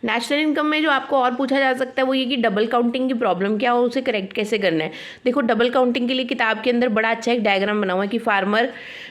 National income में जो आपको और पूछा जा सकता है वो ये कि डबल काउंटिंग की प्रॉब्लम क्या है और उसे करेक्ट कैसे करना है। देखो, डबल काउंटिंग के लिए किताब के अंदर बड़ा अच्छा एक डायग्राम बना हुआ है कि फार्मर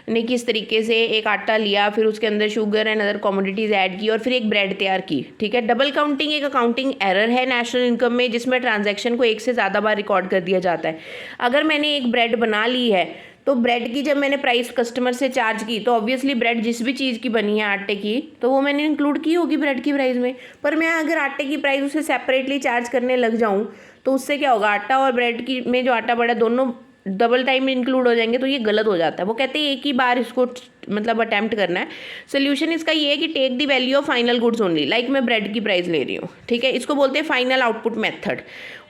ने किस तरीके से एक आटा लिया, फिर उसके अंदर sugar and other commodities add की और फिर एक ब्रेड तैयार की। ठीक है, डबल काउंटिंग एक अकाउंटिंग एरर है नेशनल इनकम में, जिसमें ट्रांजैक्शन को एक से ज़्यादा बार रिकॉर्ड कर दिया जाता है। अगर मैंने एक ब्रेड बना ली है तो ब्रेड की जब मैंने प्राइस कस्टमर से चार्ज की तो ऑब्वियसली ब्रेड जिस भी चीज़ की बनी है आटे की तो वो मैंने इंक्लूड की होगी ब्रेड की प्राइस में। पर मैं अगर आटे की प्राइस उसे सेपरेटली चार्ज करने लग जाऊँ तो उससे क्या होगा, आटा और ब्रेड की में जो आटा बड़ा दोनों डबल टाइम में इंक्लूड हो जाएंगे, तो ये गलत हो जाता है। वो कहते हैं एक ही बार इसको मतलब अटैम्प्ट करना है। सोल्यूशन इसका ये है कि take the value of final goods only, like मैं ब्रेड की प्राइस ले रही हूँ। ठीक है, इसको बोलते हैं फाइनल आउटपुट मेथड।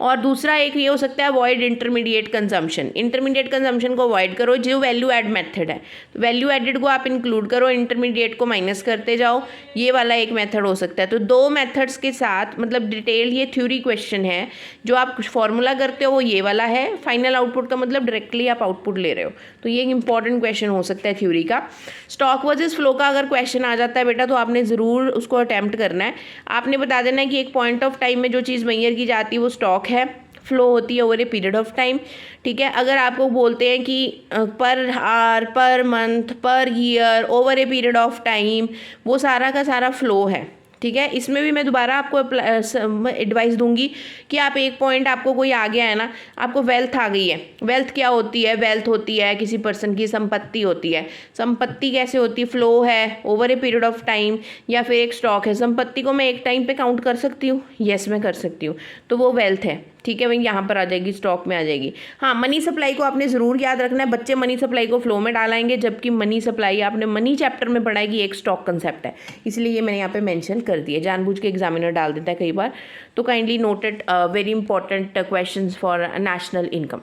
और दूसरा एक ये हो सकता है avoid intermediate consumption. Intermediate consumption को अवॉइड करो, जो वैल्यू एड मेथड है वैल्यू एडेड को आप इंक्लूड करो, इंटरमीडिएट को माइनस करते जाओ। ये वाला एक मेथड हो सकता है। तो दो मेथड्स के साथ मतलब डिटेल ये थ्योरी क्वेश्चन है। जो आप फॉर्मूला करते हो वो ये वाला है, फाइनल आउटपुट का मतलब डायरेक्टली आप आउटपुट ले रहे हो। तो ये एक इंपॉर्टेंट क्वेश्चन हो सकता है थ्योरी का। स्टॉक वर्सेस फ्लो का अगर क्वेश्चन आ जाता है बेटा तो आपने ज़रूर उसको अटैम्प्ट करना है। आपने बता देना है कि एक पॉइंट ऑफ टाइम में जो चीज़ मेजर की जाती है वो स्टॉक है, फ्लो होती है over a period of time. ठीक है, अगर आपको बोलते हैं कि per hour, per month, per year, over a period of time, वो सारा का सारा फ्लो है। ठीक है, इसमें भी मैं दोबारा आपको एडवाइस दूंगी कि आप एक पॉइंट आपको कोई आ गया है ना, आपको वेल्थ आ गई है। वेल्थ क्या होती है? वेल्थ होती है किसी पर्सन की संपत्ति होती है। संपत्ति कैसे होती है? फ्लो है over a period of time, या फिर एक स्टॉक है। संपत्ति को मैं एक टाइम पे काउंट कर सकती हूँ? यस, मैं कर सकती हूँ, तो वो वेल्थ है। ठीक है, वही यहाँ पर आ जाएगी, स्टॉक में आ जाएगी। हाँ, मनी सप्लाई को आपने ज़रूर याद रखना है। बच्चे मनी सप्लाई को फ्लो में डालेंगे, जबकि मनी सप्लाई आपने मनी चैप्टर में पढ़ा है कि एक स्टॉक कंसेप्ट है, इसलिए ये मैंने यहाँ पे मेंशन कर दिया। जानबूझ के एग्जामिनर डाल देता है कई बार, तो kindly noted very important questions for national income.